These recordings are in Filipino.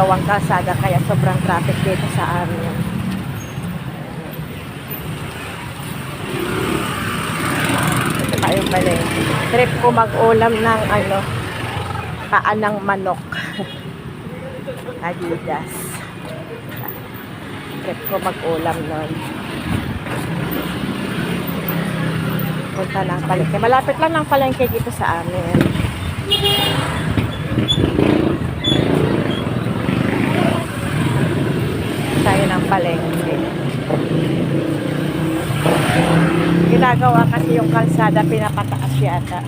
ginagawang kalsada kaya sobrang traffic dito sa amin. Ito tayo pala. Trip ko mag-ulam ng paa ng manok. Adidas. Trip ko mag-ulam nun. Punta ng palengke. Malapit lang ng palengke dito sa amin. Tayo ng palengke. Ginagawa kasi yung kalsada, pinapataas yata.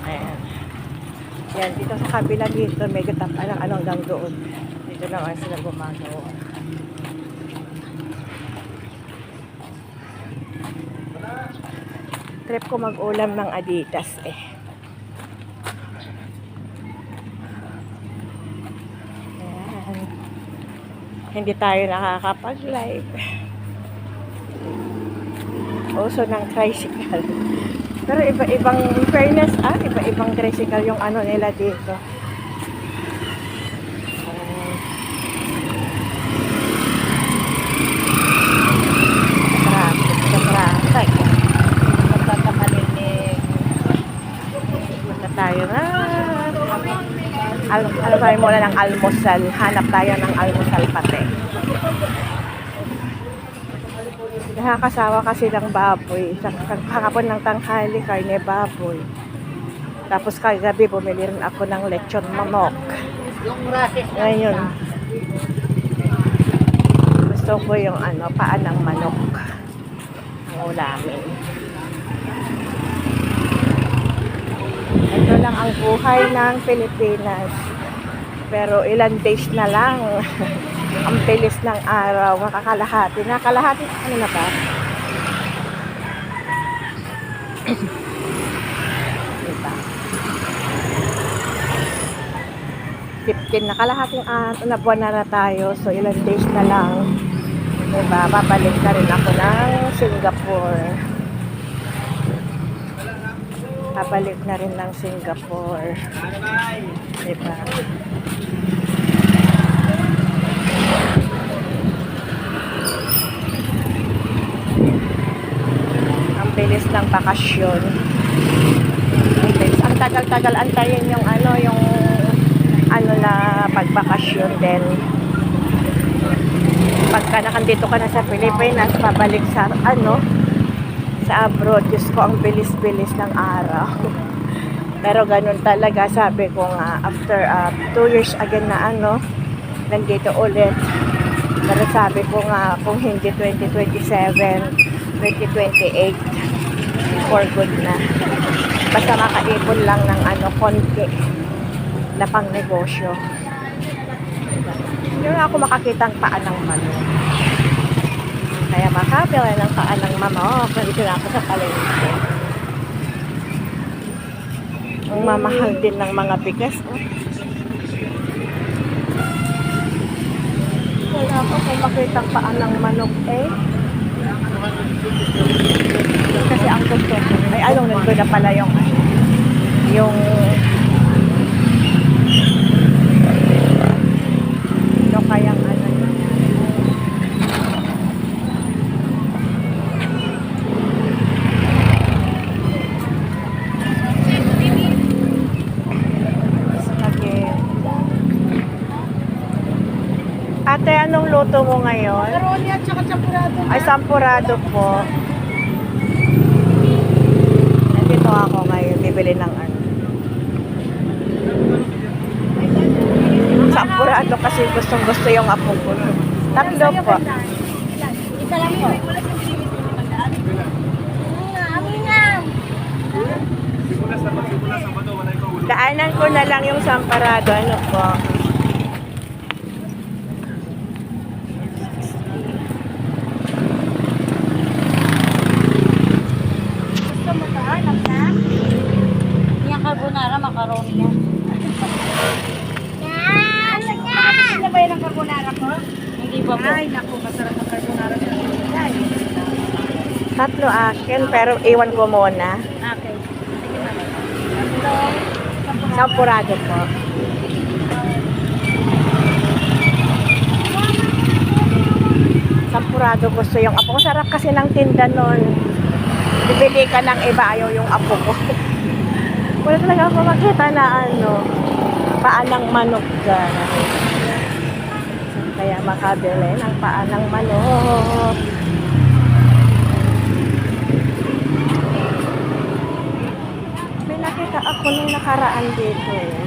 Ayan. Yan, dito sa kabila dito, medyo tapalang hanggang doon. Dito naman sila gumagawa. Trip ko mag-ulam ng Adidas eh. Ayan. Hindi tayo nakakapag-live. Uso ng tricycle. Pero iba-ibang fairness, iba-ibang tricycle yung nila dito. Traffic. Tayo na. Tayo muna ng almusal. Hanap tayo ng almusal pati. Nakakasawa kasi ng baboy. Kahapon ng tanghali, karne baboy. Tapos kagabi, bumili rin ako ng lechon manok. Ngayon, gusto ko yung paa ng manok. Ang ulamin. Ito lang ang buhay ng Pilipinas. Pero ilan days na lang. Ang bilis ng araw. Makakalahati. Nakalahati. Ano na ba? Diba? 15. Nakalahating na buwan na tayo. So ilan days na lang. Diba? Babalik na rin ako ng Singapore. Babalik na rin ng Singapore. Diba? Ang bilis ng bakasyon. Ang bilis. Ang tagal-tagal antayin yung na pagbakasyon din. Pagka nakandito ka na sa Pilipinas, pabalik sa sa abroad, Diyos ko, ang bilis-bilis ng araw. Pero ganun talaga, sabi ko nga, after 2 years again na nandito ulit. Pero sabi ko nga, kung hindi 2027, 2028, for good na. Basta makaipon lang ng konti na pang negosyo. Hindi na ako makakitang paa ng manok. Kaya makabila ng paa ng manok. Nandito na ako sa palengke. Ang mamahal din ng mga bigas. Wala ako kung makitang paa ng manok Kasi ang gusto ko, nandun na pala yung kayang Ate, anong luto mo ngayon? Macaroni at saka champurado. Ay, sampurado po. Nandito ako ngayon, bibili ng sampurado kasi gustong-gusto yung apo ko. Tatlo po. Isa lang po. Daanan ko na lang yung sampurado. Ano po? Carbonara, macaroni yan. Ano ba yun ang carbonara ko? Hindi ba po? Ay, naku, masarap ang carbonara. Tatlo akin, pero iwan ko muna. Okay. Sige na. Sampurado po. Sampurado gusto yung apo ko. Sarap kasi ng tinda nun. Bibili ka ng iba, ayaw yung apo ko. Wala talaga ako makita na paanang manok dyan. Kaya makabili ng paanang manok. May nakita ako nung nakaraan dito eh.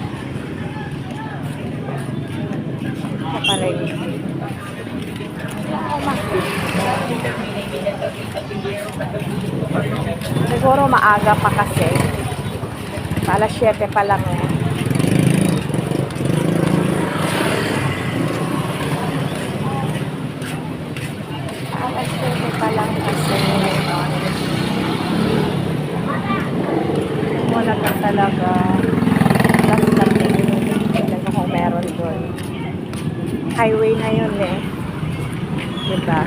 Sa palengke. Siguro maaga pa kasi. Alas 7 pa lang eh. Alas 7 pa lang kasi. Wala ka talaga. Last na tingin ko kung meron doon. Highway na yun eh. Diba?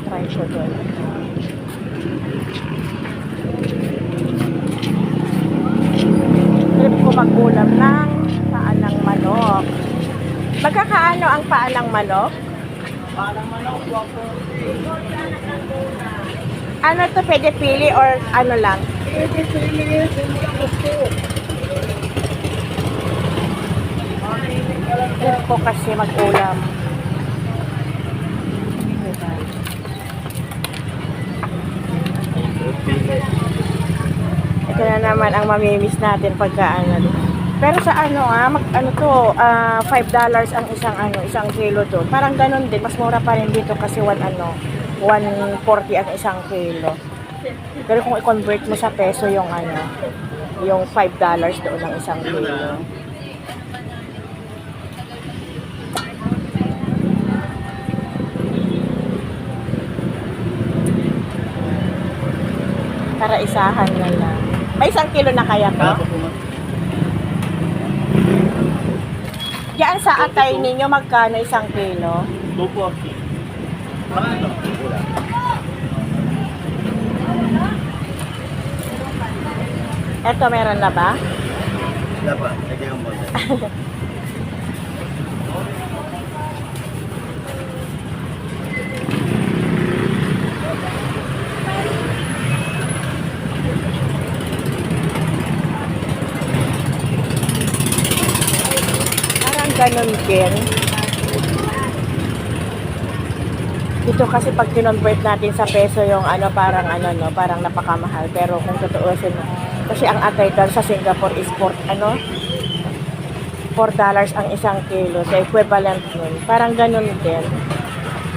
Try siya doon. Trip ko mag-ulam ng paanang manok. Magkakaano ang paanang manok? Paanang manok, wapo. Ano to, pwede pili or ano lang? Pwede pili, gusto. Trip ko kasi mag-ulam. Ito na naman ang mamimiss natin pagka ano. Pero sa $5 ang isang kilo to. Parang ganun din, mas mura pa rin dito kasi 140 ang isang kilo. Pero kung i-convert mo sa peso yung yung $5 doon ang isang kilo. Para isahan na lang. May isang kilo na kaya to? Diyan sa atay ninyo, magkano isang kilo? 240. Ano? Wala. Eto, meron na ba? Wala pa. Lagyan yung bote. Parang ganun din. Dito kasi pag kinonvert natin sa peso yung parang parang napakamahal. Pero kung tutuusin mo, kasi ang atay doon sa Singapore is $4 ang isang kilo. So equivalent nun. Parang ganun din.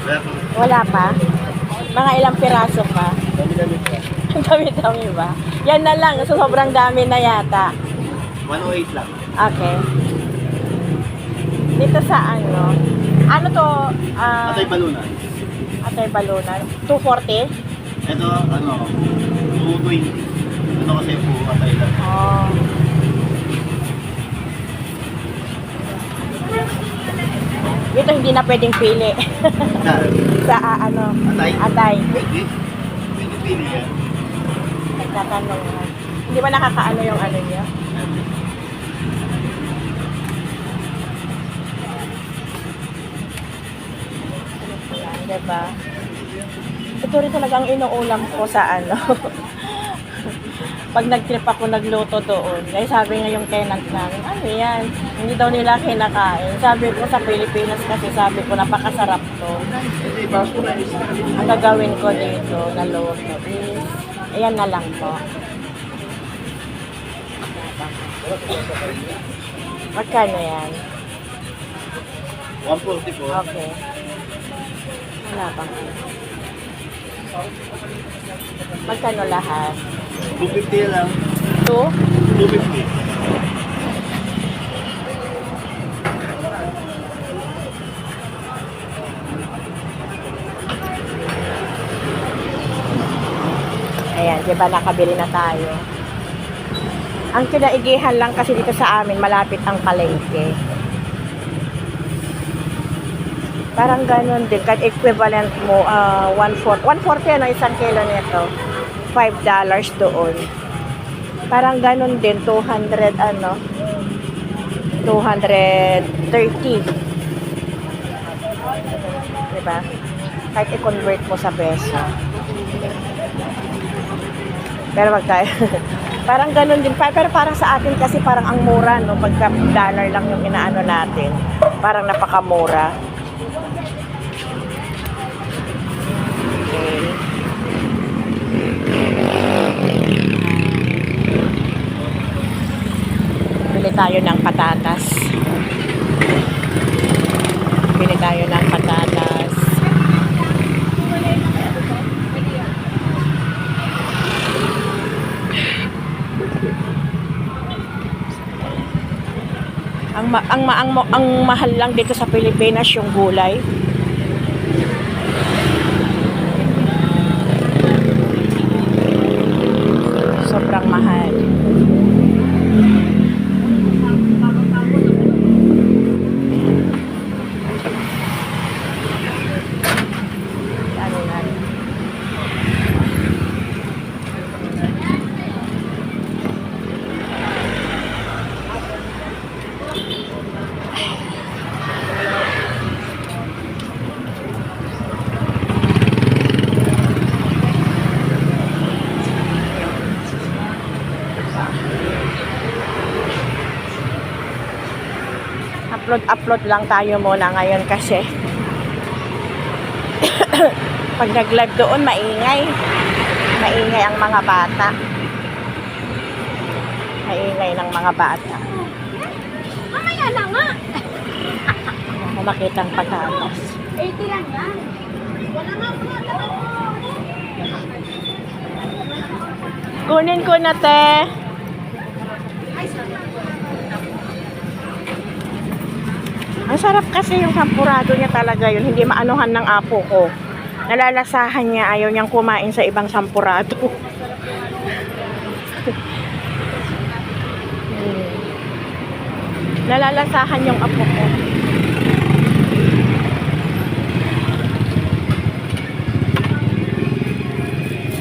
Wala pa. Wala pa? Mga ilang piraso pa? Dami-dami pa. Ang dami-dami ba? Yan na lang. So sobrang dami na yata. 108 lang. Okay. Dito sa ano to? Atay balunan. Atay balunan. 240? Ito, 220. Ito kasi puro atay lang. Oh. Dito hindi na pwedeng pili. Sa Atay? Atay. Pwede. Pwede pili yan. Nagtatanong na. Hindi ba nakakaano yung niya? Diba? Ito rin talagang inuulam ko sa pag nag-trip ako nagluto doon. Kaya sabi nga yung tenant namin, ano yan? Hindi daw nila kinakain. Sabi ko sa Pilipinas kasi sabi ko napakasarap to. Ang gagawin ko dito na luto is, ayan na lang po. Magkano yan? 140 po. Okay. Wala pa. Magkano lahat? 250 lang. 2? 250. Ayan, di ba nakabili na tayo. Ang kinaigihan lang kasi dito sa amin, malapit ang palengke. Parang ganun din, kahit equivalent mo, 140 isang kilo nito. $5 doon. Parang ganun din, 200 ano, 230. Diba? Kahit i-convert mo sa peso. Pero magkaya. Parang ganun din. Pero parang sa atin kasi parang ang mura, no? Pagka dollar lang yung inaano natin. Parang napakamura. Okay. Bili tayo ng patatas. Bili tayo ng patatas. Ang mahal lang dito sa Pilipinas yung gulay. Sobrang mahal. Ano na? Upload lang tayo muna ngayon kasi pag nag-live doon maingay ang mga bata, maingay ng mga bata. Mamaya na nga. Kung makita ang patatas, 80 lang yan. Wala nga po. kunin ko na te. Ang sarap kasi yung sampurado niya talaga yun. Hindi maanuhan ng apo ko. Nalalasahan niya. Ayaw niyang kumain sa ibang sampurado. Nalalasahan yung apo ko.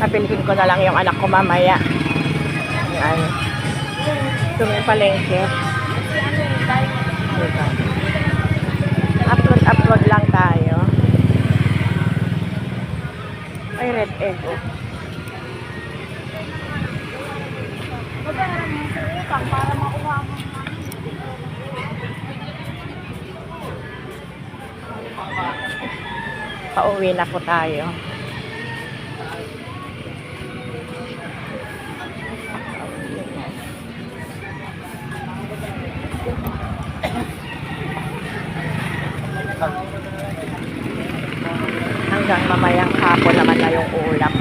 Papilihin ko na lang yung anak ko mamaya. Yan. Tumipalengke. Diba? Upload lang tayo. Ay, red egg. Babayaran mo sa utang para makuha mo. Pauwi na po tayo. Hanggang mamayang hapon naman na yung ulam.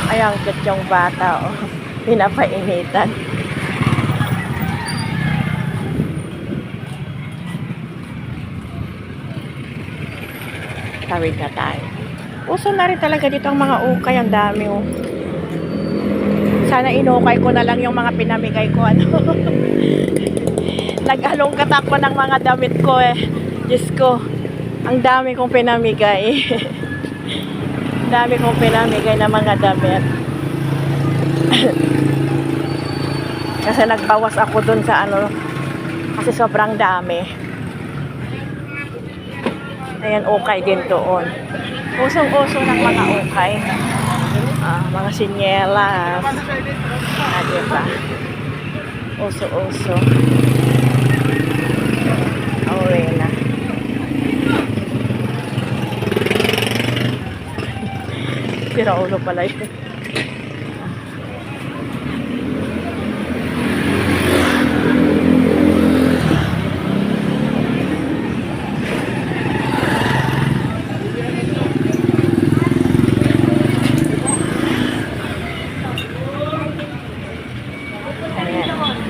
Ay, ang cute yung bata, oh. Pinapainitan. Tawid na tayo. Uso na rin talaga dito ang mga ukay. Ang dami, oh. Sana inukay ko na lang yung mga pinamigay ko, ano. Nag-alongkat ako ng mga damit ko, eh. Diyos ko, ang dami kong pinamigay. Ang dami kong pinamigay na mga damit. Kasi nagbawas ako dun sa ano, kasi sobrang dami. Ayan, ukay din doon. Usong-uso ng mga ukay. Mga sinyelas. Diba? Uso-uso. Uwi na. Sira ulo pala yun.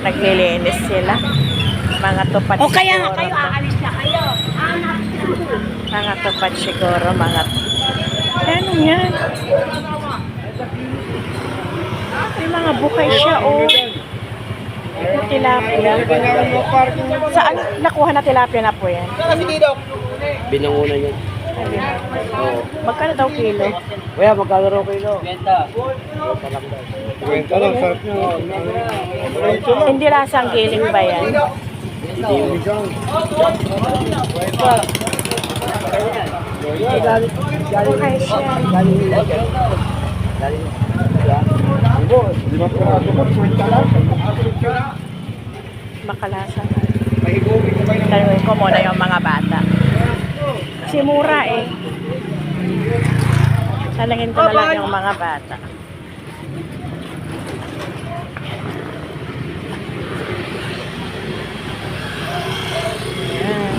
Naglilinis sila. Mga tupat O kaya nga siguro kayo, to. aalis na kayo. Anak. Mga tupat siguro. Mga... Ano yan? May mga bukay siya, oh. Tilapia. Saan nakuha na tilapia na po yan? Binangunan yun. Oo. Magkano daw kilo? Kuya, magkano raw kilo? Hindi lasang giling ba yan? Bukay siya. Makalasa. Tanungin ko muna yung mga bata. Kasi mura eh. Salangin ko na lang yung mga bata. Ayan.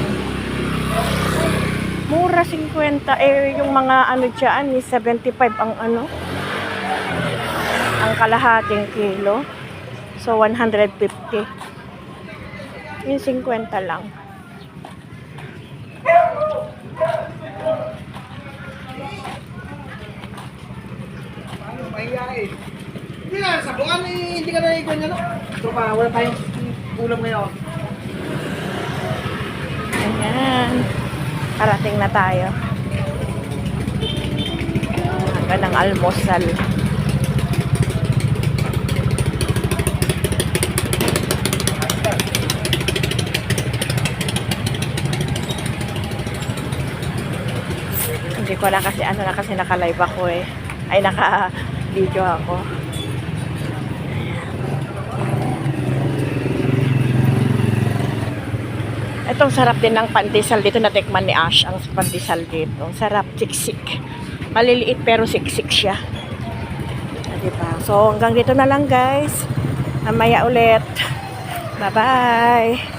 Mura 50. Eh, yung mga ano dyan, 75 ang ano. Ang kalahating kilo. So, 150. Yung 50 lang. Hindi na, sa buwan hindi ka na ikon yan. Ito pa, wala tayong ulam ngayon. Ayan. Parating na tayo. Hanggang ng almusal. Hindi ko na kasi ano na kasi naka-live ako eh. Ay naka-video ako. Itong sarap din ng pandesal dito, natikman ni Ash ang pandesal dito. Sarap, siksik. Maliliit pero siksik siya. Diba? So hanggang dito na lang guys. Mamaya ulit. Bye-bye.